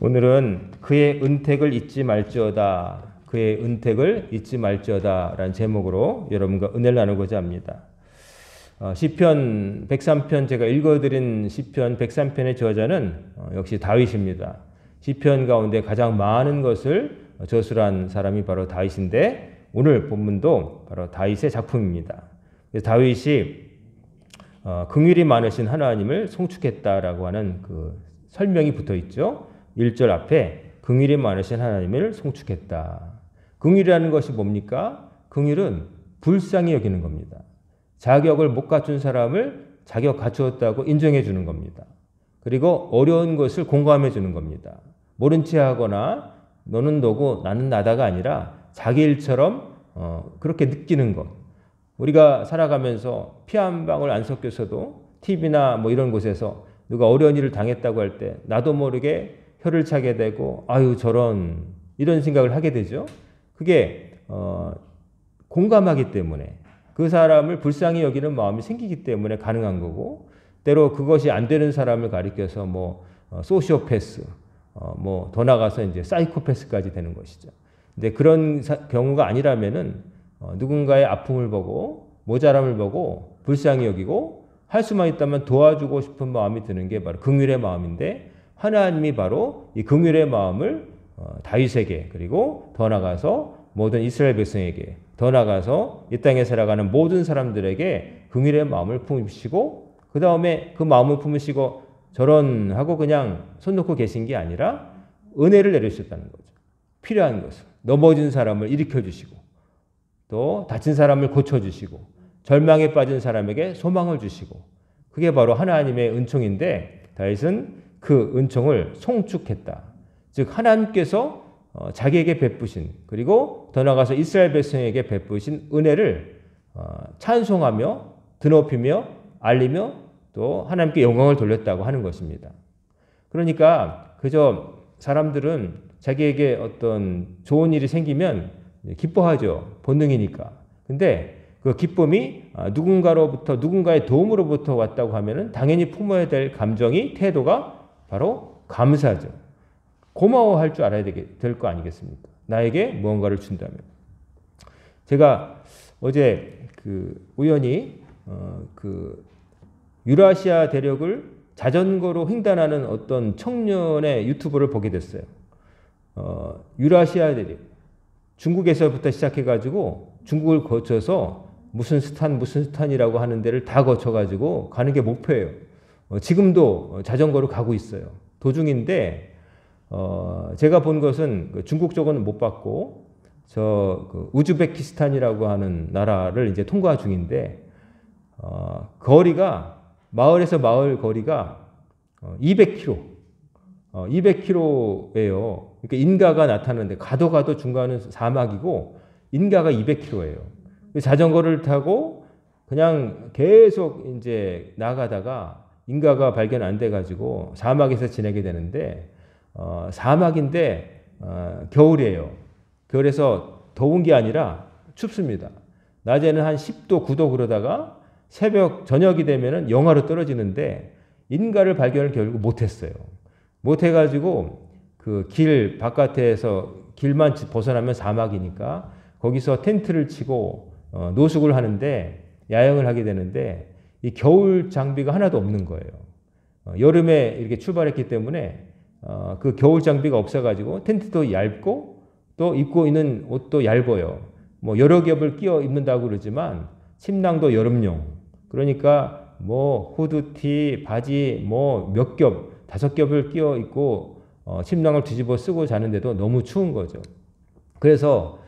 오늘은 그의 은택을 잊지 말지어다. 그의 은택을 잊지 말지어다 라는 제목으로 여러분과 은혜를 나누고자 합니다. 시편 103편 제가 읽어드린 시편 103편의 저자는 역시 다윗입니다. 시편 가운데 가장 많은 것을 저술한 사람이 바로 다윗인데 오늘 본문도 바로 다윗의 작품입니다. 다윗이 긍휼이 많으신 하나님을 송축했다라고 하는 그 설명이 붙어 있죠. 1절 앞에 긍휼이 많으신 하나님을 송축했다. 긍휼이라는 것이 뭡니까? 긍휼은 불쌍히 여기는 겁니다. 자격을 못 갖춘 사람을 자격 갖추었다고 인정해 주는 겁니다. 그리고 어려운 것을 공감해 주는 겁니다. 모른 체 하거나 너는 너고 나는 나다가 아니라 자기 일처럼 그렇게 느끼는 것. 우리가 살아가면서 피 한 방울 안 섞여서도 TV나 뭐 이런 곳에서 누가 어려운 일을 당했다고 할 때 나도 모르게 혀를 차게 되고 아유 저런 이런 생각을 하게 되죠. 그게 공감하기 때문에 그 사람을 불쌍히 여기는 마음이 생기기 때문에 가능한 거고 때로 그것이 안 되는 사람을 가리켜서 뭐 소시오패스 뭐 더 나가서 이제 사이코패스까지 되는 것이죠. 근데 그런 경우가 아니라면은 누군가의 아픔을 보고 모자람을 보고 불쌍히 여기고 할 수만 있다면 도와주고 싶은 마음이 드는 게 바로 긍휼의 마음인데 하나님이 바로 이 긍휼의 마음을 다윗에게 그리고 더 나가서 모든 이스라엘 백성에게 더 나가서 이 땅에 살아가는 모든 사람들에게 긍휼의 마음을 품으시고 그 다음에 그 마음을 품으시고 저런 하고 그냥 손 놓고 계신 게 아니라 은혜를 내려주셨다는 거죠. 필요한 것을 넘어진 사람을 일으켜 주시고 또 다친 사람을 고쳐주시고 절망에 빠진 사람에게 소망을 주시고 그게 바로 하나님의 은총인데 다윗은 그 은총을 송축했다. 즉 하나님께서 자기에게 베푸신 그리고 더 나아가서 이스라엘 백성에게 베푸신 은혜를 찬송하며 드높이며 알리며 또 하나님께 영광을 돌렸다고 하는 것입니다. 그러니까 그저 사람들은 자기에게 어떤 좋은 일이 생기면 기뻐하죠. 본능이니까. 근데 그 기쁨이 누군가로부터 누군가의 도움으로부터 왔다고 하면은 당연히 품어야 될 감정이 태도가 바로 감사죠. 고마워할 줄 알아야 될 거 아니겠습니까? 나에게 무언가를 준다면. 제가 어제 우연히 유라시아 대륙을 자전거로 횡단하는 어떤 청년의 유튜브를 보게 됐어요. 유라시아 대륙. 중국에서부터 시작해가지고 중국을 거쳐서 무슨 스탄이라고 하는 데를 다 거쳐가지고 가는 게 목표예요. 지금도 자전거로 가고 있어요. 도중인데 제가 본 것은 중국 쪽은 못 봤고 우즈베키스탄이라고 하는 나라를 이제 통과 중인데 거리가 마을에서 마을 거리가 200km, 200km예요. 그러니까 인가가 나타나는데 가도 중간은 사막이고 인가가 200km예요. 자전거를 타고 그냥 계속 이제 나가다가 인가가 발견 안 돼가지고 사막에서 지내게 되는데 사막인데 겨울이에요. 겨울에서 더운 게 아니라 춥습니다. 낮에는 한 10도, 9도 그러다가 저녁이 되면은 영하로 떨어지는데 인가를 발견을 결국 못했어요. 못해가지고 그 길 바깥에서 길만 벗어나면 사막이니까 거기서 텐트를 치고 노숙을 하는데 야영을 하게 되는데 이 겨울 장비가 하나도 없는 거예요. 여름에 이렇게 출발했기 때문에 그 겨울 장비가 없어가지고 텐트도 얇고 또 입고 있는 옷도 얇아요. 뭐 여러 겹을 끼워 입는다고 그러지만 침낭도 여름용. 그러니까 뭐 후드티, 바지 뭐 몇 겹, 5겹을 끼워 입고 침낭을 뒤집어 쓰고 자는데도 너무 추운 거죠. 그래서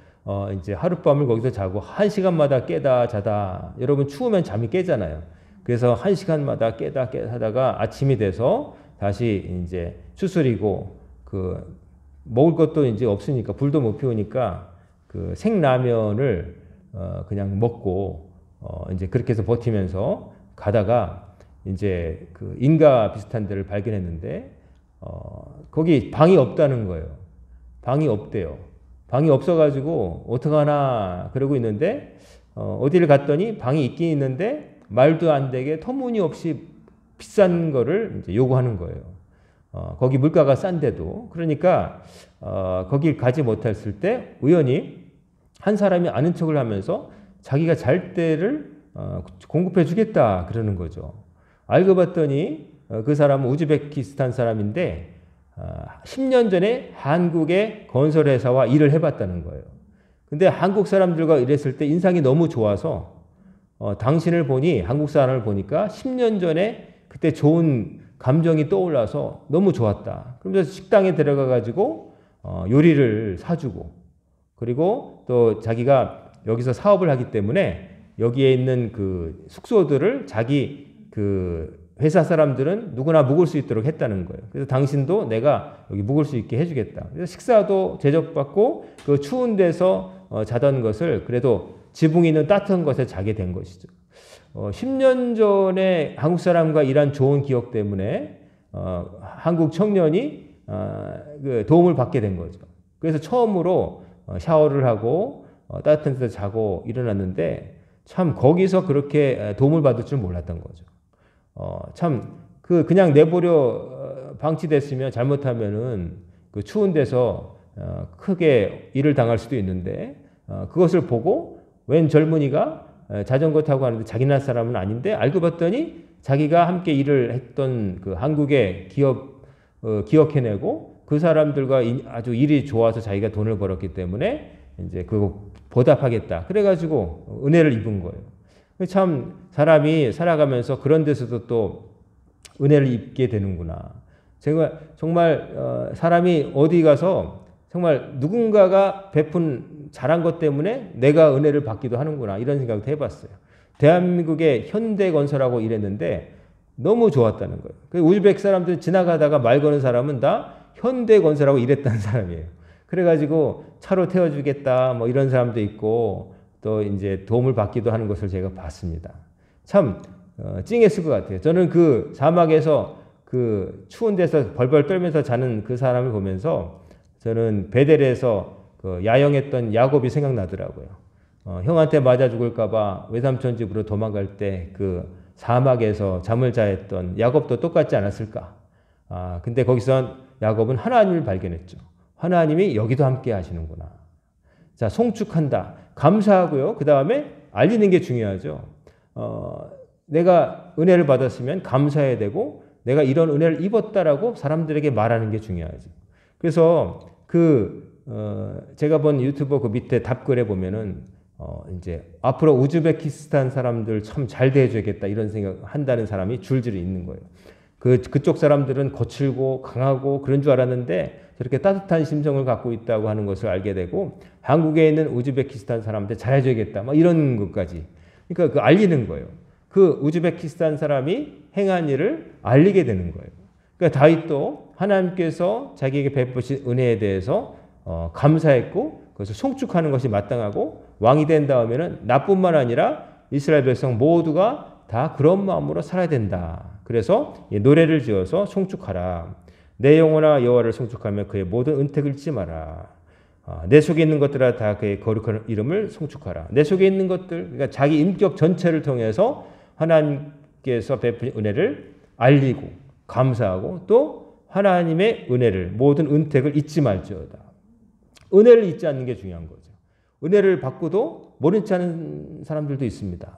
이제 하룻밤을 거기서 자고 1시간마다 깨다 자다. 여러분 추우면 잠이 깨잖아요. 그래서 1시간마다 깨다 하다가 아침이 돼서 다시 이제 추스리고 먹을 것도 이제 없으니까 불도 못 피우니까 생라면을 그냥 먹고 이제 그렇게 해서 버티면서 가다가 이제 인가 비슷한 데를 발견했는데 거기 방이 없다는 거예요. 방이 없대요. 방이 없어가지고 어떡하나 그러고 있는데 어디를 갔더니 방이 있긴 있는데 말도 안 되게 터무니없이 비싼 거를 이제 요구하는 거예요. 거기 물가가 싼데도. 그러니까 거길 가지 못했을 때 우연히 한 사람이 아는 척을 하면서 자기가 잘 때를 공급해 주겠다 그러는 거죠. 알고 봤더니 그 사람은 우즈베키스탄 사람인데 10년 전에 한국의 건설회사와 일을 해봤다는 거예요. 근데 한국 사람들과 일했을 때 인상이 너무 좋아서 당신을 보니 한국 사람을 보니까 10년 전에 그때 좋은 감정이 떠올라서 너무 좋았다. 그러면서 식당에 들어가 가지고 요리를 사주고 그리고 또 자기가 여기서 사업을 하기 때문에 여기에 있는 그 숙소들을 자기 그 회사 사람들은 누구나 묵을 수 있도록 했다는 거예요. 그래서 당신도 내가 여기 묵을 수 있게 해주겠다. 그래서 식사도 대접받고 그 추운 데서 자던 것을 그래도 지붕이 있는 따뜻한 곳에 자게 된 것이죠. 10년 전에 한국 사람과 일한 좋은 기억 때문에 한국 청년이 그 도움을 받게 된 거죠. 그래서 처음으로 샤워를 하고 따뜻한 데서 자고 일어났는데 참 거기서 그렇게 도움을 받을 줄 몰랐던 거죠. 참 그냥 내버려 방치됐으면 잘못하면은 그 추운 데서 크게 일을 당할 수도 있는데 그것을 보고 웬 젊은이가 자전거 타고 하는데 자기 나라 사람은 아닌데 알고 봤더니 자기가 함께 일을 했던 그 한국의 기업 기억해내고 그 사람들과 아주 일이 좋아서 자기가 돈을 벌었기 때문에 이제 그거 보답하겠다. 그래가지고 은혜를 입은 거예요. 참 사람이 살아가면서 그런 데서도 또 은혜를 입게 되는구나. 제가 정말 사람이 어디 가서 정말 누군가가 베푼 잘한 것 때문에 내가 은혜를 받기도 하는구나 이런 생각도 해봤어요. 대한민국의 현대건설하고 일했는데 너무 좋았다는 거예요. 우즈벡 사람들 지나가다가 말 거는 사람은 다 현대건설하고 일했다는 사람이에요. 그래가지고 차로 태워주겠다 뭐 이런 사람도 있고 또 이제 도움을 받기도 하는 것을 제가 봤습니다. 참 찡했을 것 같아요. 저는 그 사막에서 그 추운 데서 벌벌 떨면서 자는 그 사람을 보면서 저는 베델에서 그 야영했던 야곱이 생각나더라고요. 형한테 맞아 죽을까봐 외삼촌 집으로 도망갈 때 그 사막에서 잠을 자했던 야곱도 똑같지 않았을까. 근데 거기서 야곱은 하나님을 발견했죠. 하나님이 여기도 함께 하시는구나. 자, 송축한다. 감사하고요. 그 다음에 알리는 게 중요하죠. 내가 은혜를 받았으면 감사해야 되고 내가 이런 은혜를 입었다라고 사람들에게 말하는 게 중요하죠. 그래서 제가 본 유튜버 그 밑에 답글에 보면은 이제 앞으로 우즈베키스탄 사람들 참 잘 대해줘야겠다 이런 생각 한다는 사람이 줄줄이 있는 거예요. 그쪽 사람들은 거칠고 강하고 그런 줄 알았는데 저렇게 따뜻한 심정을 갖고 있다고 하는 것을 알게 되고 한국에 있는 우즈베키스탄 사람한테 잘해줘야겠다 막 이런 것까지. 그러니까 그 알리는 거예요. 그 우즈베키스탄 사람이 행한 일을 알리게 되는 거예요. 그러니까 다윗도 하나님께서 자기에게 베푸신 은혜에 대해서 감사했고 그것을 송축하는 것이 마땅하고 왕이 된 다음에는 나뿐만 아니라 이스라엘 백성 모두가 다 그런 마음으로 살아야 된다. 그래서 노래를 지어서 송축하라. 내 영혼아 여호와를 송축하며 그의 모든 은택을 잊지 마라. 내 속에 있는 것들아 다 그의 거룩한 이름을 송축하라. 내 속에 있는 것들, 그러니까 자기 인격 전체를 통해서 하나님께서 베푼 은혜를 알리고 감사하고 또 하나님의 은혜를 모든 은택을 잊지 말지어다. 은혜를 잊지 않는 게 중요한 거죠. 은혜를 받고도 모른 체 하는 사람들도 있습니다.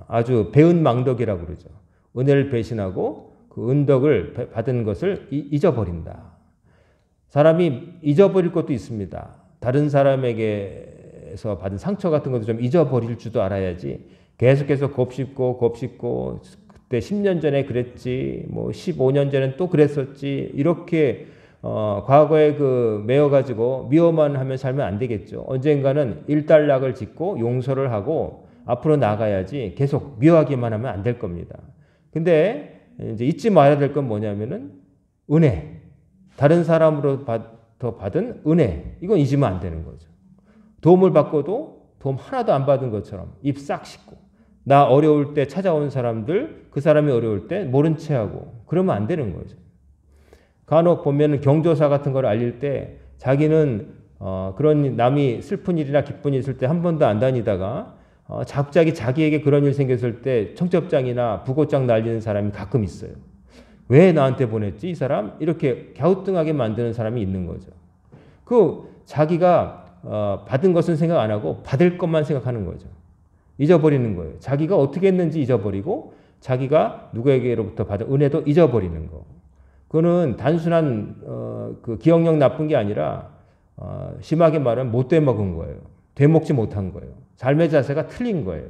아주 배은망덕이라고 그러죠. 은혜를 배신하고 그 은덕을 받은 것을 잊어버린다. 사람이 잊어버릴 것도 있습니다. 다른 사람에게서 받은 상처 같은 것도 좀 잊어버릴 줄도 알아야지 계속해서 곱씹고 그때 10년 전에 그랬지 뭐 15년 전엔 또 그랬었지 이렇게 과거에 메어가지고 미워만 하면 살면 안 되겠죠. 언젠가는 일단락을 짓고 용서를 하고 앞으로 나가야지 계속 미워하기만 하면 안 될 겁니다. 근데 이제 잊지 말아야 될 건 뭐냐면은 은혜. 다른 사람으로부터 받은 은혜. 이건 잊으면 안 되는 거죠. 도움을 받고도 도움 하나도 안 받은 것처럼 입 싹 씻고 나 어려울 때 찾아온 사람들 그 사람이 어려울 때 모른 채 하고 그러면 안 되는 거죠. 간혹 보면 경조사 같은 걸 알릴 때 자기는 그런 남이 슬픈 일이나 기쁜 일 있을 때 한 번도 안 다니다가 갑자기 자기에게 그런 일 생겼을 때 청첩장이나 부고장 날리는 사람이 가끔 있어요. 왜 나한테 보냈지 이 사람? 이렇게 갸우뚱하게 만드는 사람이 있는 거죠. 자기가 받은 것은 생각 안 하고 받을 것만 생각하는 거죠. 잊어버리는 거예요. 자기가 어떻게 했는지 잊어버리고 자기가 누구에게로부터 받은 은혜도 잊어버리는 거. 그거는 단순한 그 기억력 나쁜 게 아니라 심하게 말하면 못 되먹은 거예요. 되먹지 못한 거예요. 삶의 자세가 틀린 거예요.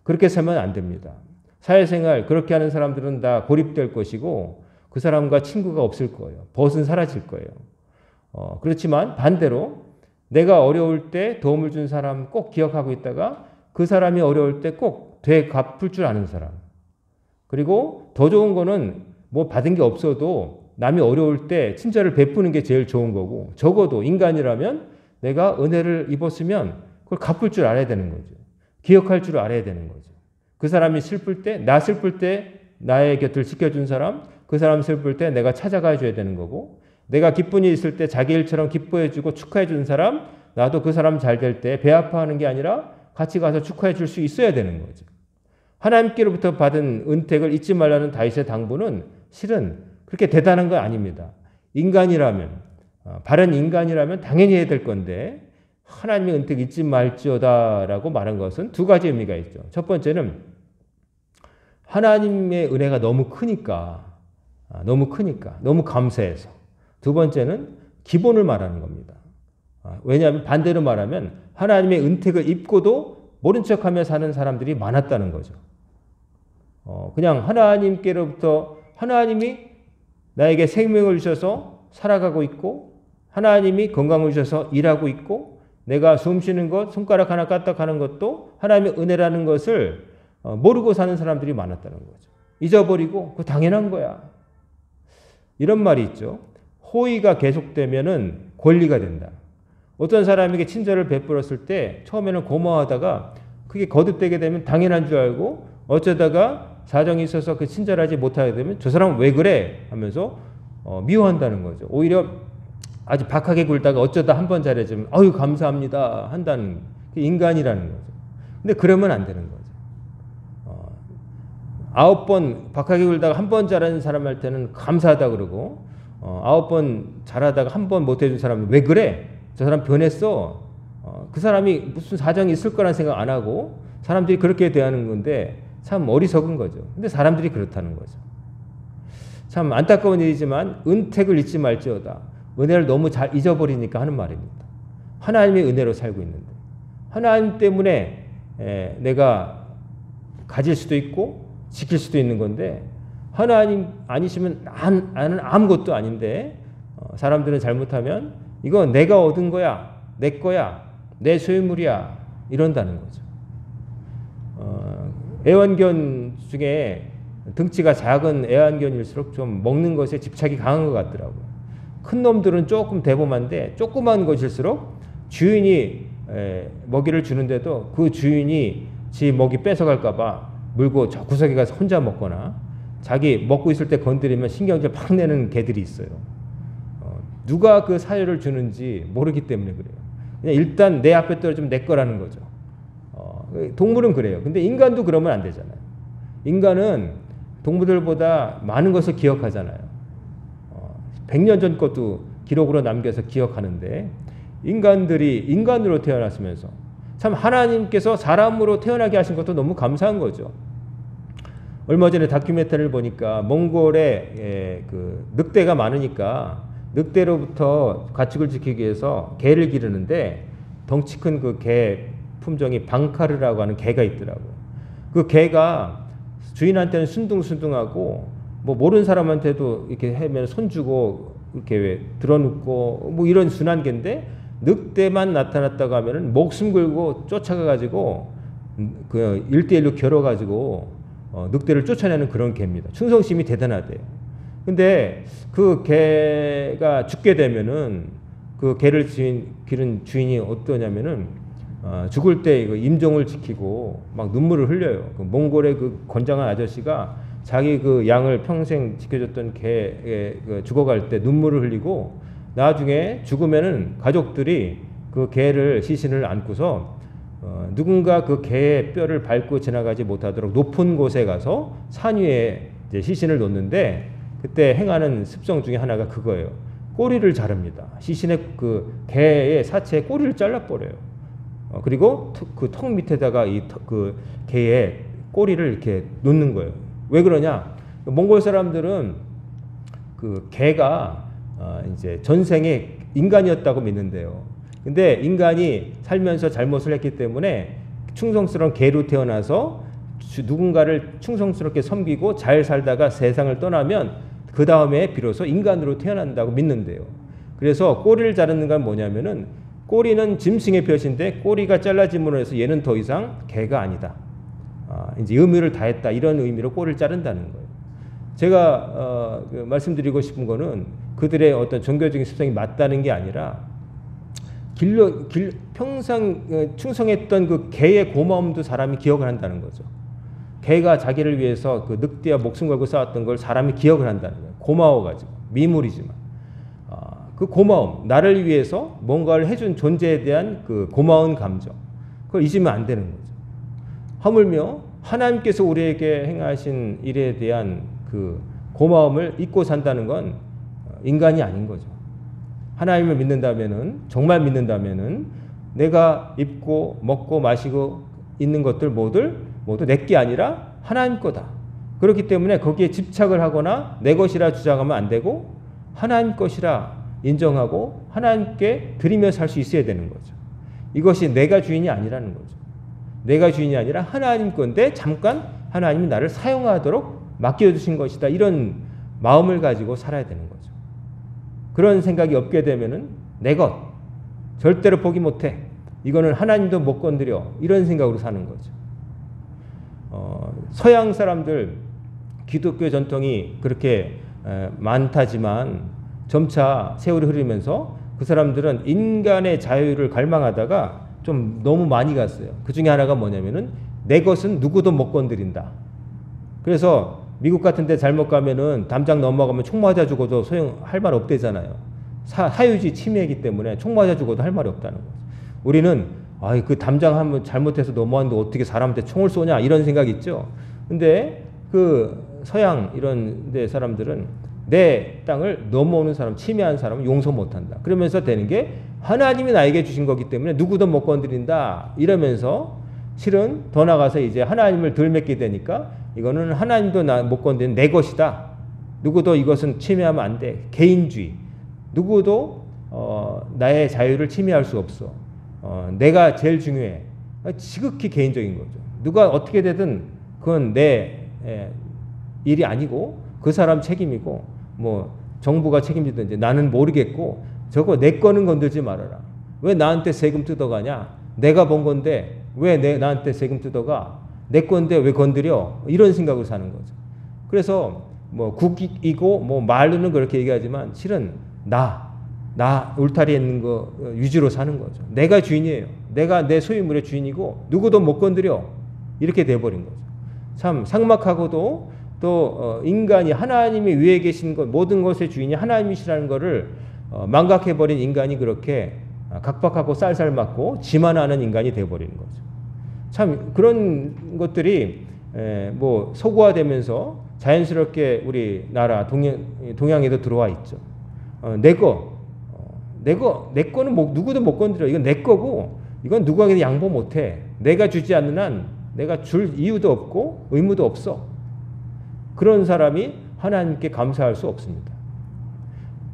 그렇게 살면 안 됩니다. 사회생활 그렇게 하는 사람들은 다 고립될 것이고 그 사람과 친구가 없을 거예요. 벗은 사라질 거예요. 그렇지만 반대로 내가 어려울 때 도움을 준 사람 꼭 기억하고 있다가 그 사람이 어려울 때 꼭 되갚을 줄 아는 사람. 그리고 더 좋은 거는 뭐 받은 게 없어도 남이 어려울 때 친절을 베푸는 게 제일 좋은 거고 적어도 인간이라면 내가 은혜를 입었으면 그걸 갚을 줄 알아야 되는 거죠. 기억할 줄 알아야 되는 거죠. 그 사람이 슬플 때, 나 슬플 때 나의 곁을 지켜준 사람, 그 사람 슬플 때 내가 찾아가 줘야 되는 거고 내가 기쁜 일 있을 때 자기 일처럼 기뻐해 주고 축하해 준 사람, 나도 그 사람 잘 될 때 배 아파하는 게 아니라 같이 가서 축하해 줄 수 있어야 되는 거죠. 하나님께로부터 받은 은택을 잊지 말라는 다윗의 당부는 실은 그렇게 대단한 건 아닙니다. 인간이라면, 바른 인간이라면 당연히 해야 될 건데 하나님의 은택 잊지 말지어다라고 말한 것은 두 가지 의미가 있죠. 첫 번째는 하나님의 은혜가 너무 크니까, 너무 감사해서. 두 번째는 기본을 말하는 겁니다. 왜냐하면 반대로 말하면 하나님의 은택을 입고도 모른 척하며 사는 사람들이 많았다는 거죠. 그냥 하나님께로부터 하나님이 나에게 생명을 주셔서 살아가고 있고 하나님이 건강을 주셔서 일하고 있고 내가 숨 쉬는 것, 손가락 하나 까딱하는 것도 하나님의 은혜라는 것을 모르고 사는 사람들이 많았다는 거죠. 잊어버리고 그거 당연한 거야. 이런 말이 있죠. 호의가 계속되면은 권리가 된다. 어떤 사람에게 친절을 베풀었을 때 처음에는 고마워하다가 그게 거듭되게 되면 당연한 줄 알고 어쩌다가 사정이 있어서 그 친절하지 못하게 되면 저 사람은 왜 그래? 하면서 미워한다는 거죠. 오히려 아주 박하게 굴다가 어쩌다 한 번 잘해주면 아유 감사합니다 한다는 게 인간이라는 거죠. 근데 그러면 안 되는 거죠. 9번 박하게 굴다가 한 번 잘하는 사람한테는 감사하다 그러고 9번 잘하다가 한 번 못해준 사람은 왜 그래? 저 사람 변했어. 그 사람이 무슨 사정이 있을 거란 생각 안 하고 사람들이 그렇게 대하는 건데 참 어리석은 거죠. 근데 사람들이 그렇다는 거죠. 참 안타까운 일이지만 은택을 잊지 말지어다. 은혜를 너무 잘 잊어버리니까 하는 말입니다. 하나님의 은혜로 살고 있는데 하나님 때문에 내가 가질 수도 있고 지킬 수도 있는 건데 하나님 아니시면 나는 아무것도 아닌데 사람들은 잘못하면 이거 내가 얻은 거야, 내 거야, 내 소유물이야 이런다는 거죠. 애완견 중에 등치가 작은 애완견일수록 좀 먹는 것에 집착이 강한 것 같더라고요. 큰 놈들은 조금 대범한데 조그만 것일수록 주인이 먹이를 주는데도 그 주인이 지 먹이 뺏어갈까 봐 물고 저 구석에 가서 혼자 먹거나 자기 먹고 있을 때 건드리면 신경질 팍 내는 개들이 있어요. 누가 그 사유를 주는지 모르기 때문에 그래요. 그냥 일단 내 앞에 떨어지면 내 거라는 거죠. 동물은 그래요. 근데 인간도 그러면 안 되잖아요. 인간은 동물들보다 많은 것을 기억하잖아요. 100년 전 것도 기록으로 남겨서 기억하는데 인간들이 인간으로 태어났으면서 참 하나님께서 사람으로 태어나게 하신 것도 너무 감사한 거죠. 얼마 전에 다큐멘터리를 보니까 몽골에 그 늑대가 많으니까 늑대로부터 가축을 지키기 위해서 개를 기르는데 덩치 큰 그 개 품종이 방카르라고 하는 개가 있더라고요. 그 개가 주인한테는 순둥순둥하고 뭐 모르는 사람한테도 이렇게 하면 손 주고 이렇게 들어눕고 뭐 이런 순한 개인데 늑대만 나타났다고 하면은 목숨 걸고 쫓아가 가지고 그 1대1로 겨뤄 가지고 늑대를 쫓아내는 그런 개입니다. 충성심이 대단하대요. 근데 그 개가 죽게 되면은 그 개를 기른 주인이 어떠냐면은 죽을 때 이거 임종을 지키고 막 눈물을 흘려요. 그 몽골의 그 건장한 아저씨가 자기 그 양을 평생 지켜줬던 개 죽어갈 때 눈물을 흘리고 나중에 죽으면은 가족들이 그 개를 시신을 안고서 누군가 그 개의 뼈를 밟고 지나가지 못하도록 높은 곳에 가서 산 위에 이제 시신을 놓는데 그때 행하는 습성 중에 하나가 그거예요. 꼬리를 자릅니다. 시신의 그 개의 사체의 꼬리를 잘라버려요. 그리고 그 턱 밑에다가 그 개의 꼬리를 이렇게 놓는 거예요. 왜 그러냐? 몽골 사람들은 그 개가 이제 전생에 인간이었다고 믿는데요. 근데 인간이 살면서 잘못을 했기 때문에 충성스러운 개로 태어나서 누군가를 충성스럽게 섬기고 잘 살다가 세상을 떠나면 그 다음에 비로소 인간으로 태어난다고 믿는데요. 그래서 꼬리를 자르는 건 뭐냐면은 꼬리는 짐승의 벼슬인데 꼬리가 잘라짐으로 해서 얘는 더 이상 개가 아니다. 이제 의무를 다했다. 이런 의미로 꼬리를 자른다는 거예요. 제가 말씀드리고 싶은 거는 그들의 어떤 종교적인 습성이 맞다는 게 아니라 평생 충성했던 그 개의 고마움도 사람이 기억을 한다는 거죠. 개가 자기를 위해서 그 늑대와 목숨 걸고 싸웠던 걸 사람이 기억을 한다는 거예요. 고마워가지고 미물이지만 그 고마움, 나를 위해서 뭔가를 해준 존재에 대한 그 고마운 감정, 그걸 잊으면 안 되는 거죠. 하물며 하나님께서 우리에게 행하신 일에 대한 그 고마움을 잊고 산다는 건 인간이 아닌 거죠. 하나님을 믿는다면은, 정말 믿는다면은 내가 입고 먹고 마시고 있는 것들 모두 내게 아니라 하나님 거다. 그렇기 때문에 거기에 집착을 하거나 내 것이라 주장하면 안 되고 하나님 것이라 인정하고 하나님께 드리며 살 수 있어야 되는 거죠. 이것이 내가 주인이 아니라는 거죠. 내가 주인이 아니라 하나님 건데 잠깐 하나님이 나를 사용하도록 맡겨주신 것이다. 이런 마음을 가지고 살아야 되는 거죠. 그런 생각이 없게 되면은 내 것 절대로 포기 못해. 이거는 하나님도 못 건드려. 이런 생각으로 사는 거죠. 서양 사람들 기독교 전통이 그렇게 많다지만 점차 세월이 흐르면서 그 사람들은 인간의 자유를 갈망하다가 좀 너무 많이 갔어요. 그 중에 하나가 뭐냐면은 내 것은 누구도 못 건드린다. 그래서 미국 같은 데 잘못 가면은 담장 넘어가면 총 맞아 죽어도 소용할 말 없대잖아요. 사유지 침해이기 때문에 총 맞아 죽어도 할 말이 없다는 거죠. 우리는 그 담장 한번 잘못해서 넘어왔는데 어떻게 사람한테 총을 쏘냐 이런 생각이 있죠. 근데 그 서양 이런 데 사람들은 내 땅을 넘어오는 사람, 침해한 사람은 용서 못한다. 그러면서 되는 게 하나님이 나에게 주신 거기 때문에 누구도 못 건드린다. 이러면서 실은 더 나가서 이제 하나님을 덜 맺게 되니까 이거는 하나님도 못 건드리는 내 것이다. 누구도 이것은 침해하면 안 돼. 개인주의. 누구도 나의 자유를 침해할 수 없어. 내가 제일 중요해. 지극히 개인적인 거죠. 누가 어떻게 되든 그건 내 일이 아니고 그 사람 책임이고 뭐 정부가 책임지든지 나는 모르겠고 저거 내 거는 건들지 말아라. 왜 나한테 세금 뜯어가냐? 내가 번 건데 왜 나한테 세금 뜯어가? 내 건데 왜 건드려? 이런 생각으로 사는 거죠. 그래서 뭐 국익이고 뭐 말로는 그렇게 얘기하지만 실은 나 울타리에 있는 거 위주로 사는 거죠. 내가 주인이에요. 내가 내 소유물의 주인이고 누구도 못 건드려. 이렇게 돼버린 거죠. 참 삭막하고도 또 인간이 하나님이 위에 계신 것 모든 것의 주인이 하나님이시라는 것을 망각해버린 인간이 그렇게 각박하고 쌀쌀맞고 지만 하는 인간이 돼버리는 거죠. 참 그런 것들이 뭐 서구화되면서 자연스럽게 우리나라 동양에도 들어와 있죠. 내 거는 누구도 못 건드려. 이건 내 거고 이건 누구에게도 양보 못해. 내가 주지 않는 한 내가 줄 이유도 없고 의무도 없어. 그런 사람이 하나님께 감사할 수 없습니다.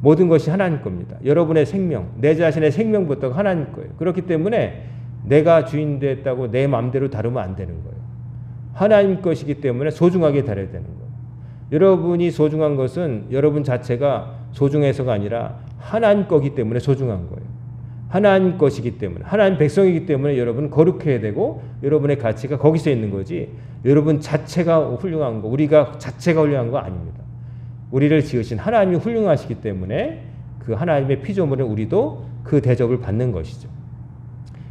모든 것이 하나님 겁니다. 여러분의 생명, 내 자신의 생명부터가 하나님 거예요. 그렇기 때문에 내가 주인 됐다고 내 마음대로 다루면 안 되는 거예요. 하나님 것이기 때문에 소중하게 다뤄야 되는 거예요. 여러분이 소중한 것은 여러분 자체가 소중해서가 아니라 하나님 거기 때문에 소중한 거예요. 하나님 것이기 때문에, 하나님 백성이기 때문에 여러분 거룩해야 되고 여러분의 가치가 거기서 있는 거지 여러분 자체가 훌륭한 거, 우리가 자체가 훌륭한 거 아닙니다. 우리를 지으신 하나님이 훌륭하시기 때문에 그 하나님의 피조물은 우리도 그 대접을 받는 것이죠.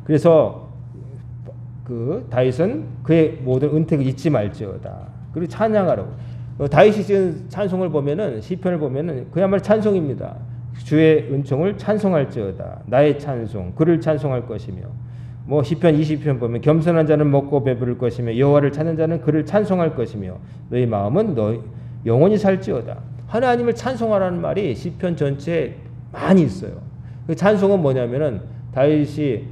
그래서 그 다윗은 그의 모든 은택을 잊지 말지어다. 그리고 찬양하라고. 다윗이 지은 찬송을 보면은 시편을 보면은 그야말로 찬송입니다. 주의 은총을 찬송할지어다. 나의 찬송, 그를 찬송할 것이며 뭐 시편 20편 보면 겸손한 자는 먹고 배부를 것이며 여호와를 찾는 자는 그를 찬송할 것이며 너희 마음은 영원히 살지어다. 하나님을 찬송하라는 말이 시편 전체에 많이 있어요. 그 찬송은 뭐냐면은 다윗이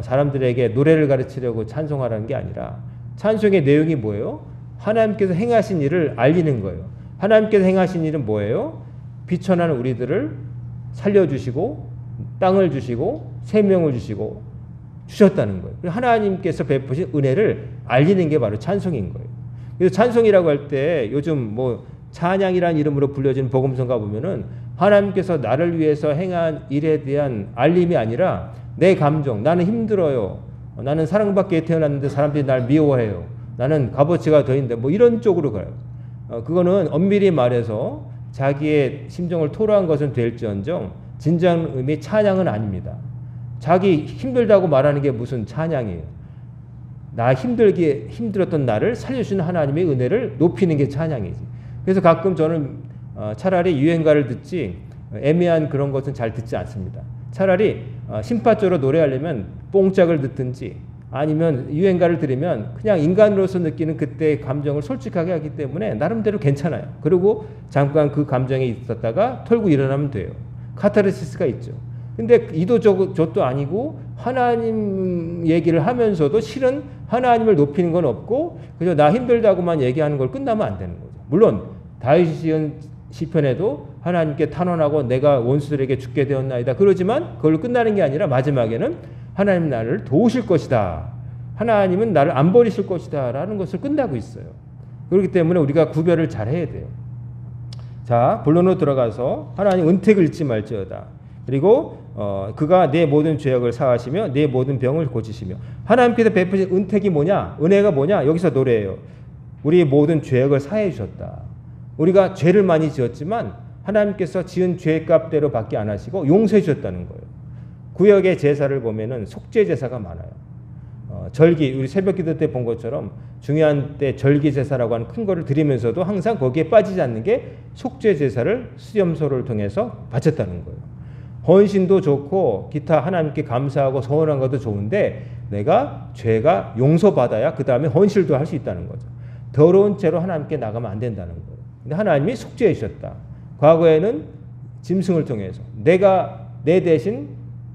사람들에게 노래를 가르치려고 찬송하라는 게 아니라 찬송의 내용이 뭐예요? 하나님께서 행하신 일을 알리는 거예요. 하나님께서 행하신 일은 뭐예요? 비천한 우리들을 살려주시고 땅을 주시고 생명을 주시고 주셨다는 거예요. 하나님께서 베푸신 은혜를 알리는 게 바로 찬송인 거예요. 그래서 찬송이라고 할 때 요즘 뭐 찬양이라는 이름으로 불려진 복음성가 보면은 하나님께서 나를 위해서 행한 일에 대한 알림이 아니라 내 감정, 나는 힘들어요. 나는 사랑받게 태어났는데 사람들이 날 미워해요. 나는 값어치가 더 있는데 뭐 이런 쪽으로 가요. 그거는 엄밀히 말해서 자기의 심정을 토로한 것은 될지언정 진정 의미 찬양은 아닙니다. 자기 힘들다고 말하는 게 무슨 찬양이에요. 나 힘들었던 나를 살려주신 하나님의 은혜를 높이는 게 찬양이지. 그래서 가끔 저는 차라리 유행가를 듣지 애매한 그런 것은 잘 듣지 않습니다. 차라리 심파적으로 노래하려면 뽕짝을 듣든지 아니면 유행가를 들으면 그냥 인간으로서 느끼는 그때의 감정을 솔직하게 하기 때문에 나름대로 괜찮아요. 그리고 잠깐 그 감정에 있었다가 털고 일어나면 돼요. 카타르시스가 있죠. 근데 이도 저도 아니고 하나님 얘기를 하면서도 실은 하나님을 높이는 건 없고 그저 나 힘들다고만 얘기하는 걸 끝나면 안 되는 거죠. 물론 다윗이 지은 시편에도 하나님께 탄원하고 내가 원수들에게 죽게 되었나이다 그러지만 그걸로 끝나는 게 아니라 마지막에는 하나님 나를 도우실 것이다. 하나님은 나를 안 버리실 것이다 라는 것을 끝나고 있어요. 그렇기 때문에 우리가 구별을 잘 해야 돼요. 자, 본론으로 들어가서 하나님 은택을 잊지 말지어다. 그리고 그가 내 모든 죄악을 사하시며 내 모든 병을 고치시며. 하나님께서 베푸신 은택이 뭐냐? 은혜가 뭐냐? 여기서 노래예요. 우리의 모든 죄악을 사해 주셨다. 우리가 죄를 많이 지었지만 하나님께서 지은 죄값대로 밖에 안 하시고 용서해 주셨다는 거예요. 구역의 제사를 보면은 속죄 제사가 많아요. 절기, 우리 새벽기도 때 본 것처럼 중요한 때 절기 제사라고 하는 큰 거를 드리면서도 항상 거기에 빠지지 않는 게 속죄 제사를 수염소를 통해서 바쳤다는 거예요. 헌신도 좋고 기타 하나님께 감사하고 서원한 것도 좋은데 내가 죄가 용서받아야 그 다음에 헌실도 할 수 있다는 거죠. 더러운 채로 하나님께 나가면 안 된다는 거예요. 근데 하나님이 속죄해 주셨다. 과거에는 짐승을 통해서 내가 내 대신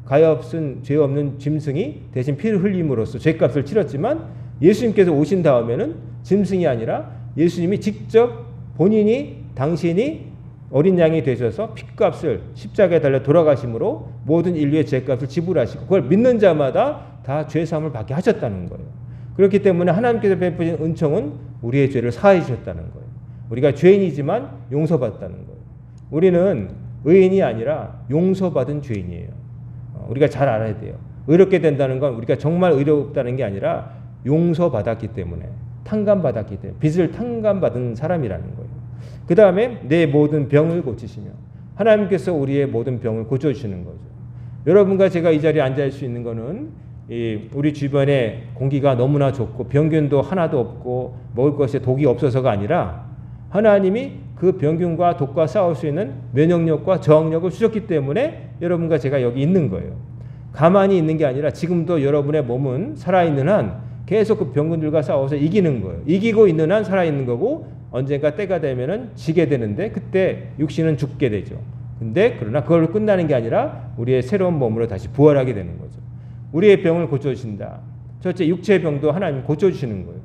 가엾은 죄 없는 짐승이 대신 피를 흘림으로써 죄값을 치렀지만 예수님께서 오신 다음에는 짐승이 아니라 예수님이 직접 본인이 당신이 어린 양이 되셔서 핏값을 십자가에 달려 돌아가심으로 모든 인류의 죄값을 지불하시고 그걸 믿는 자마다 다 죄사함을 받게 하셨다는 거예요. 그렇기 때문에 하나님께서 베푸신 은총은 우리의 죄를 사해 주셨다는 거예요. 우리가 죄인이지만 용서받았다는 거예요. 우리는 의인이 아니라 용서받은 죄인이에요. 우리가 잘 알아야 돼요. 의롭게 된다는 건 우리가 정말 의롭다는 게 아니라 용서받았기 때문에 탕감받았기 때문에 빚을 탕감받은 사람이라는 거예요. 그 다음에 내 모든 병을 고치시며 하나님께서 우리의 모든 병을 고쳐주시는 거죠. 여러분과 제가 이 자리에 앉아 있을 수 있는 거는 우리 주변에 공기가 너무나 좋고 병균도 하나도 없고 먹을 것에 독이 없어서가 아니라 하나님이 그 병균과 독과 싸울 수 있는 면역력과 저항력을 주셨기 때문에 여러분과 제가 여기 있는 거예요. 가만히 있는 게 아니라 지금도 여러분의 몸은 살아있는 한 계속 그 병균들과 싸워서 이기는 거예요. 이기고 있는 한 살아있는 거고 언젠가 때가 되면은 지게 되는데 그때 육신은 죽게 되죠. 근데 그러나 그걸로 끝나는 게 아니라 우리의 새로운 몸으로 다시 부활하게 되는 거죠. 우리의 병을 고쳐주신다. 첫째 육체의 병도 하나님 고쳐주시는 거예요.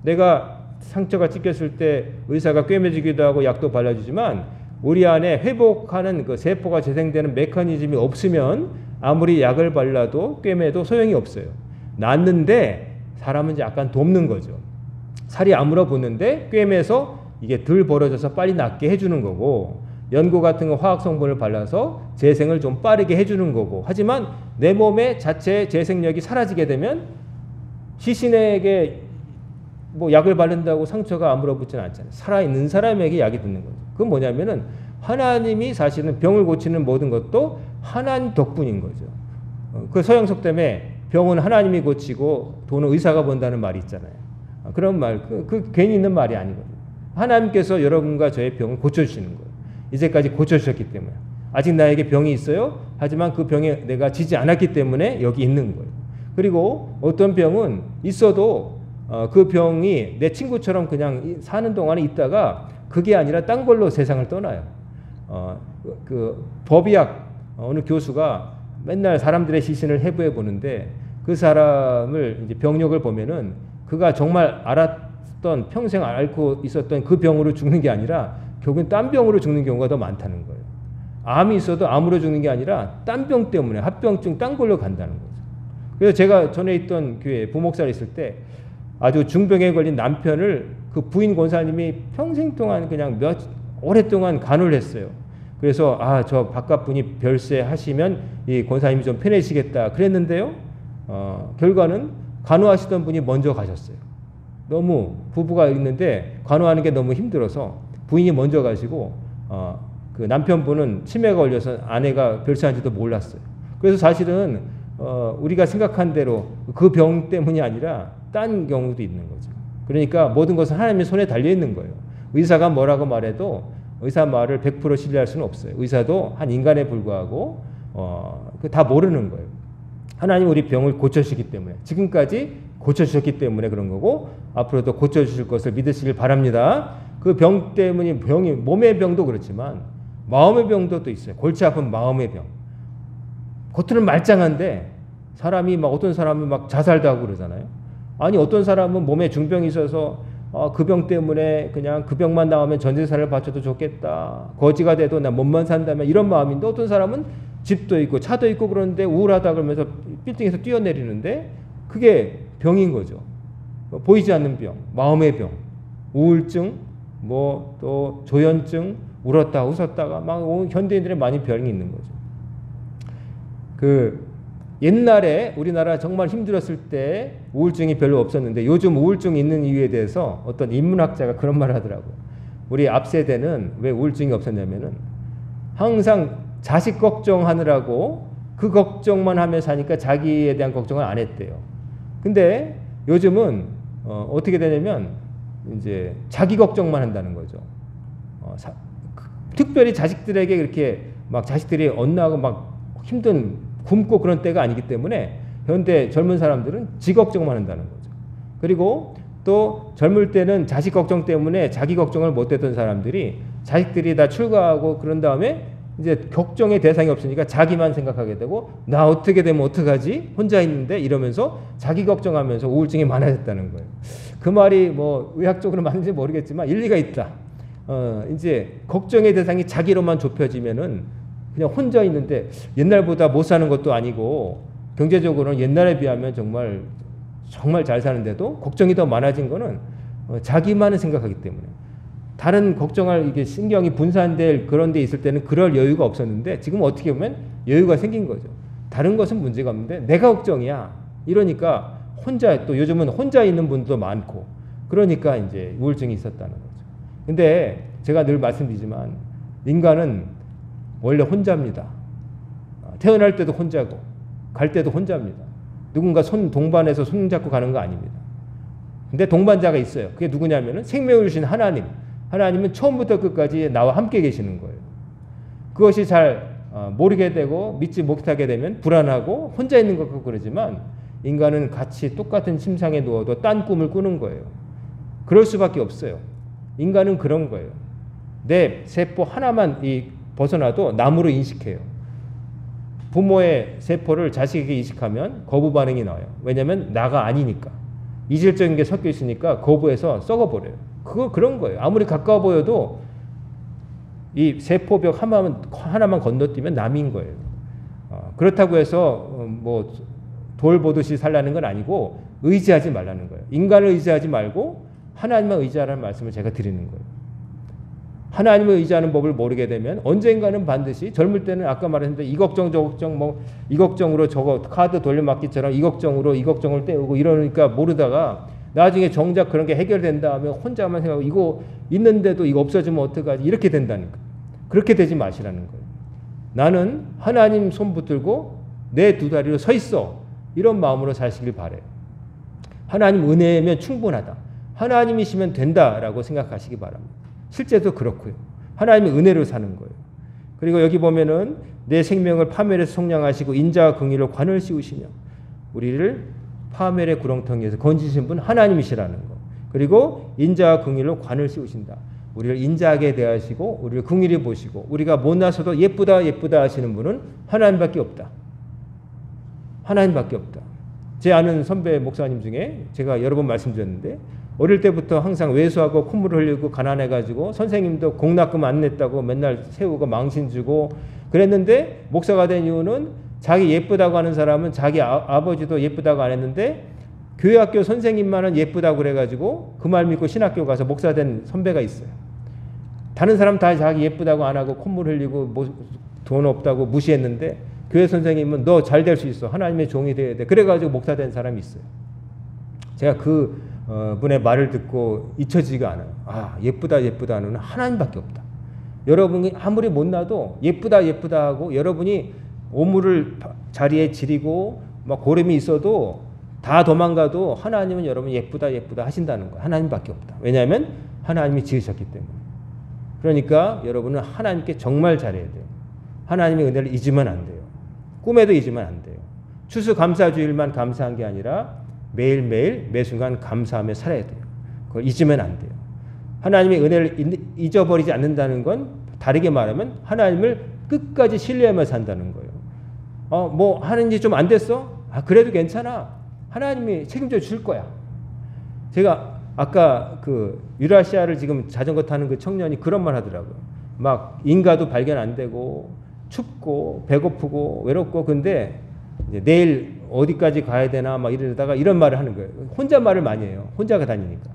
내가 상처가 찢겼을 때 의사가 꿰매주기도 하고 약도 발라주지만 우리 안에 회복하는 그 세포가 재생되는 메커니즘이 없으면 아무리 약을 발라도 꿰매도 소용이 없어요. 낫는데 사람은 약간 돕는 거죠. 살이 아물어 붙는데 꿰매서 이게 덜 벌어져서 빨리 낫게 해주는 거고 연고 같은 거 화학 성분을 발라서 재생을 좀 빠르게 해주는 거고 하지만 내 몸의 자체 재생력이 사라지게 되면 시신에게 뭐 약을 바른다고 상처가 아물어 붙지는 않잖아요. 살아있는 사람에게 약이 붙는 거죠. 그건 뭐냐면은 하나님이 사실은 병을 고치는 모든 것도 하나님 덕분인 거죠. 그 서영석 때문에 병은 하나님이 고치고 돈은 의사가 본다는 말이 있잖아요. 그런 말, 그 괜히 있는 말이 아니거든요. 하나님께서 여러분과 저의 병을 고쳐주시는 거예요. 이제까지 고쳐주셨기 때문에. 아직 나에게 병이 있어요. 하지만 그 병에 내가 지지 않았기 때문에 여기 있는 거예요. 그리고 어떤 병은 있어도 그 병이 내 친구처럼 그냥 사는 동안에 있다가 그게 아니라 딴 걸로 세상을 떠나요. 그 법의학 어느 교수가 맨날 사람들의 시신을 해부해 보는데 그 사람을 이제 병력을 보면은 그가 정말 알았던 평생 앓고 있었던 그 병으로 죽는 게 아니라 결국은 딴 병으로 죽는 경우가 더 많다는 거예요. 암이 있어도 암으로 죽는 게 아니라 딴 병 때문에 합병증 딴 걸로 간다는 거죠. 그래서 제가 전에 있던 교회 부목사를 있을 때 아주 중병에 걸린 남편을 그 부인 권사님이 평생 동안 그냥 오랫동안 간호를 했어요. 그래서 저 바깥 분이 별세 하시면 이 권사님이 좀 편해지겠다 그랬는데요. 결과는 간호하시던 분이 먼저 가셨어요. 너무 부부가 있는데 간호하는 게 너무 힘들어서 부인이 먼저 가시고 그 남편분은 치매가 걸려서 아내가 별세한지도 몰랐어요. 그래서 사실은 우리가 생각한 대로 그 병 때문이 아니라 딴 경우도 있는 거죠. 그러니까 모든 것은 하나님의 손에 달려 있는 거예요. 의사가 뭐라고 말해도 의사 말을 100% 신뢰할 수는 없어요. 의사도 한 인간에 불과하고 다 모르는 거예요. 하나님 우리 병을 고쳐주시기 때문에 지금까지 고쳐주셨기 때문에 그런 거고 앞으로도 고쳐주실 것을 믿으시길 바랍니다. 그 병 때문에 병이 몸의 병도 그렇지만 마음의 병도 또 있어요. 골치 아픈 마음의 병. 겉으로는 말짱한데 사람이 막 어떤 사람이 막 자살도 하고 그러잖아요. 아니 어떤 사람은 몸에 중병이 있어서 그 병 때문에 그냥 그 병만 나오면 전 재산을 바쳐도 좋겠다. 거지가 돼도 나 몸만 산다면 이런 마음인데 어떤 사람은 집도 있고 차도 있고 그러는데 우울하다 그러면서 빌딩에서 뛰어내리는데 그게 병인 거죠. 보이지 않는 병, 마음의 병, 우울증, 뭐 또 조현증, 울었다 웃었다가 막 현대인들의 많이 병이 있는 거죠. 그 옛날에 우리나라 정말 힘들었을 때 우울증이 별로 없었는데 요즘 우울증이 있는 이유에 대해서 어떤 인문학자가 그런 말을 하더라고요. 우리 앞 세대는 왜 우울증이 없었냐면은 항상 자식 걱정하느라고 그 걱정만 하며 사니까 자기에 대한 걱정을 안 했대요. 근데 요즘은 어떻게 되냐면 이제 자기 걱정만 한다는 거죠. 특별히 자식들에게 그렇게 막 자식들이 엇나고 막 힘든 굶고 그런 때가 아니기 때문에 현대 젊은 사람들은 지 걱정만 한다는 거죠. 그리고 또 젊을 때는 자식 걱정 때문에 자기 걱정을 못 했던 사람들이 자식들이 다 출가하고 그런 다음에 이제 걱정의 대상이 없으니까 자기만 생각하게 되고 나 어떻게 되면 어떡하지? 혼자 있는데 이러면서 자기 걱정하면서 우울증이 많아졌다는 거예요. 그 말이 뭐 의학적으로 맞는지 모르겠지만 일리가 있다. 이제 걱정의 대상이 자기로만 좁혀지면은 그냥 혼자 있는데 옛날보다 못 사는 것도 아니고 경제적으로는 옛날에 비하면 정말 잘 사는데도 걱정이 더 많아진 거는 자기만을 생각하기 때문에 다른 걱정할 이게 신경이 분산될 그런 데 있을 때는 그럴 여유가 없었는데 지금 어떻게 보면 여유가 생긴 거죠. 다른 것은 문제가 없는데 내가 걱정이야. 이러니까 혼자 또 요즘은 혼자 있는 분도 많고 그러니까 이제 우울증이 있었다는 거죠. 근데 제가 늘 말씀드리지만 인간은 원래 혼자입니다. 태어날 때도 혼자고 갈 때도 혼자입니다. 누군가 동반해서 손 잡고 가는 거 아닙니다. 근데 동반자가 있어요. 그게 누구냐면은 생명을 주신 하나님. 하나님은 처음부터 끝까지 나와 함께 계시는 거예요. 그것이 잘 모르게 되고 믿지 못하게 되면 불안하고 혼자 있는 것 같고 그러지만 인간은 같이 똑같은 침상에 누워도 딴 꿈을 꾸는 거예요. 그럴 수밖에 없어요. 인간은 그런 거예요. 내 세포 하나만 벗어나도 남으로 인식해요. 부모의 세포를 자식에게 인식하면 거부 반응이 나와요. 왜냐하면 나가 아니니까. 이질적인 게 섞여 있으니까 거부해서 썩어버려요. 그런 거예요. 아무리 가까워 보여도 이 세포벽 하나만 건너뛰면 남인 거예요. 그렇다고 해서 뭐 돌 보듯이 살라는 건 아니고 의지하지 말라는 거예요. 인간을 의지하지 말고 하나님만 의지하라는 말씀을 제가 드리는 거예요. 하나님을 의지하는 법을 모르게 되면 언젠가는 반드시 젊을 때는 아까 말했는데 이 걱정 저 걱정 뭐 이 걱정으로 저거 카드 돌려막기처럼 이 걱정으로 이 걱정을 때우고 이러니까 모르다가 나중에 정작 그런 게 해결된 다음에 혼자만 생각하고 이거 있는데도 이거 없어지면 어떡하지 이렇게 된다는 거예요. 그렇게 되지 마시라는 거예요. 나는 하나님 손 붙들고 내 두 다리로 서 있어. 이런 마음으로 사시길 바래요. 하나님 은혜면 충분하다. 하나님이시면 된다라고 생각하시기 바랍니다. 실제도 그렇고요. 하나님의 은혜로 사는 거예요. 그리고 여기 보면은 내 생명을 파멸에서 속량하시고 인자와 긍휼로 관을 씌우시며 우리를 파멸의 구렁텅이에서 건지신 분 하나님이시라는 거. 그리고 인자와 긍휼로 관을 씌우신다. 우리를 인자하게 대하시고 우리를 긍휼히 보시고 우리가 못나서도 예쁘다 예쁘다 하시는 분은 하나님밖에 없다. 하나님밖에 없다. 제 아는 선배 목사님 중에 제가 여러 번 말씀드렸는데 어릴 때부터 항상 외수하고 콧물을 흘리고 가난해가지고 선생님도 공납금 안 냈다고 맨날 세우고 망신 주고 그랬는데 목사가 된 이유는 자기 예쁘다고 하는 사람은 자기 아버지도 예쁘다고 안 했는데 교회학교 선생님만은 예쁘다고 그래가지고 그 말 믿고 신학교 가서 목사 된 선배가 있어요. 다른 사람 다 자기 예쁘다고 안 하고 콧물 흘리고 뭐 돈 없다고 무시했는데 교회 선생님은 너 잘 될 수 있어. 하나님의 종이 돼야 돼. 그래가지고 목사 된 사람이 있어요. 제가 그 분의 말을 듣고 잊혀지지가 않아요. 아, 예쁘다 예쁘다는 하나님밖에 없다. 여러분이 아무리 못나도 예쁘다 예쁘다 하고 여러분이 오물을 자리에 지리고 막 고름이 있어도 다 도망가도 하나님은 여러분 예쁘다 예쁘다 하신다는 거예요. 하나님밖에 없다. 왜냐하면 하나님이 지으셨기 때문에. 그러니까 여러분은 하나님께 정말 잘해야 돼요. 하나님의 은혜를 잊으면 안 돼요. 꿈에도 잊으면 안 돼요. 추수감사주일만 감사한 게 아니라 매일매일 매순간 감사하며 살아야 돼요. 그걸 잊으면 안 돼요. 하나님의 은혜를 잊어버리지 않는다는 건 다르게 말하면 하나님을 끝까지 신뢰하며 산다는 거예요. 뭐 하는지 좀 안 됐어? 그래도 괜찮아. 하나님이 책임져 줄 거야. 제가 아까 그 유라시아를 지금 자전거 타는 그 청년이 그런 말 하더라고요. 막 인가도 발견 안 되고 춥고 배고프고 외롭고 근데 이제 내일 어디까지 가야 되나 막 이러다가 이런 말을 하는 거예요. 혼자 말을 많이 해요. 혼자가 다니니까.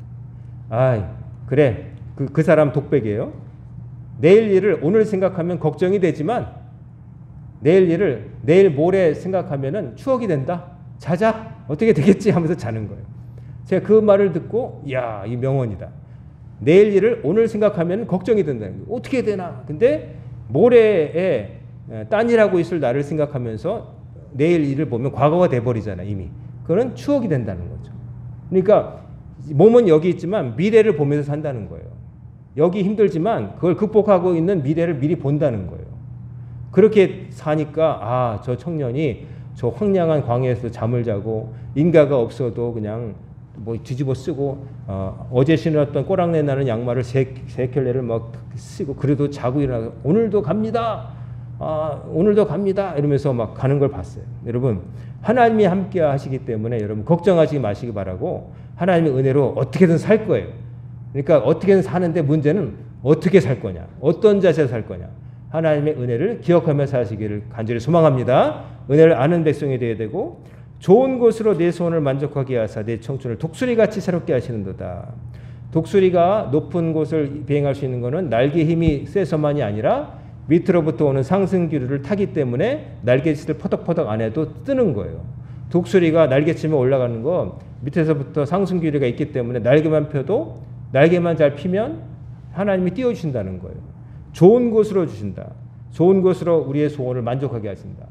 그래. 그 사람 독백이에요. 내일 일을 오늘 생각하면 걱정이 되지만 내일 일을 내일 모레 생각하면은 추억이 된다. 자자. 어떻게 되겠지 하면서 자는 거예요. 제가 그 말을 듣고 야, 이 명언이다. 내일 일을 오늘 생각하면 걱정이 된다는 거예요. 어떻게 되나. 근데 모레에 딴 일하고 있을 나를 생각하면서 내일 일을 보면 과거가 돼버리잖아 이미. 그거는 추억이 된다는 거죠. 그러니까 몸은 여기 있지만 미래를 보면서 산다는 거예요. 여기 힘들지만 그걸 극복하고 있는 미래를 미리 본다는 거예요. 그렇게 사니까 저 청년이 저 황량한 광야에서 잠을 자고 인가가 없어도 그냥 뭐 뒤집어 쓰고 어제 신었던 꼬랑내 나는 양말을 세 켤레를 막 쓰고 그래도 자고 일어나서 오늘도 갑니다. 오늘도 갑니다. 이러면서 막 가는 걸 봤어요. 여러분 하나님이 함께 하시기 때문에 여러분 걱정하지 마시기 바라고 하나님의 은혜로 어떻게든 살 거예요. 그러니까 어떻게든 사는데 문제는 어떻게 살 거냐. 어떤 자세로 살 거냐. 하나님의 은혜를 기억하며 사시기를 간절히 소망합니다. 은혜를 아는 백성이 되어야 되고 좋은 곳으로 내 소원을 만족하게 하사 내 청춘을 독수리같이 새롭게 하시는도다. 독수리가 높은 곳을 비행할 수 있는 것은 날개 힘이 세서만이 아니라 밑으로부터 오는 상승기류를 타기 때문에 날개짓을 퍼덕퍼덕 안 해도 뜨는 거예요. 독수리가 날개치면 올라가는 거 밑에서부터 상승기류가 있기 때문에 날개만 펴도 날개만 잘 피면 하나님이 띄워주신다는 거예요. 좋은 곳으로 주신다. 좋은 곳으로 우리의 소원을 만족하게 하신다.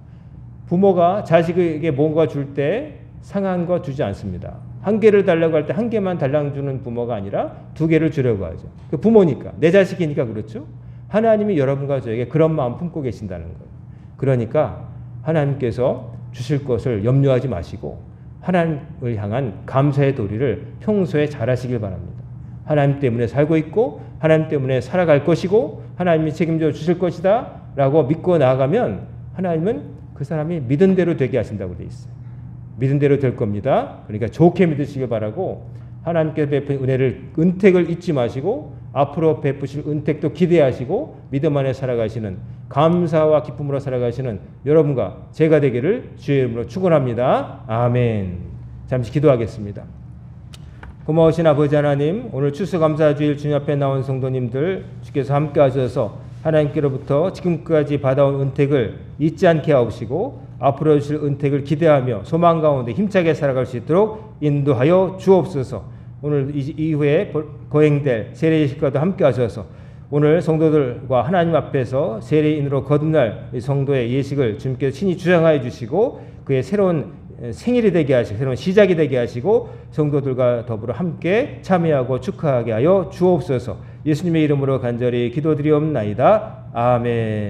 부모가 자식에게 뭔가 줄 때 상한 거 주지 않습니다. 한 개를 달라고 할 때 한 개만 달랑 주는 부모가 아니라 두 개를 주려고 하죠. 그 부모니까 내 자식이니까 그렇죠. 하나님이 여러분과 저에게 그런 마음 품고 계신다는 거예요. 그러니까 하나님께서 주실 것을 염려하지 마시고 하나님을 향한 감사의 도리를 평소에 잘하시길 바랍니다. 하나님 때문에 살고 있고 하나님 때문에 살아갈 것이고 하나님이 책임져 주실 것이다 라고 믿고 나아가면 하나님은 그 사람이 믿은 대로 되게 하신다고 되어 있어요. 믿은 대로 될 겁니다. 그러니까 좋게 믿으시길 바라고 하나님께서 베푼 은혜를 은택을 잊지 마시고 앞으로 베푸실 은택도 기대하시고 믿음 안에 살아가시는 감사와 기쁨으로 살아가시는 여러분과 제가 되기를 주의 이름으로 축원합니다. 아멘. 잠시 기도하겠습니다. 고마우신 아버지 하나님, 오늘 추수감사주일 주님 앞에 나온 성도님들 주께서 함께 하셔서 하나님께로부터 지금까지 받아온 은택을 잊지 않게 하옵시고 앞으로 주실 은택을 기대하며 소망 가운데 힘차게 살아갈 수 있도록 인도하여 주옵소서. 오늘 이후에 거행될 세례 예식과도 함께 하셔서 오늘 성도들과 하나님 앞에서 세례인으로 거듭날 성도의 예식을 주님께서 친히 주장하여 주시고 그의 새로운 생일이 되게 하시고 새로운 시작이 되게 하시고 성도들과 더불어 함께 참여하고 축하하게 하여 주옵소서. 예수님의 이름으로 간절히 기도드리옵나이다. 아멘.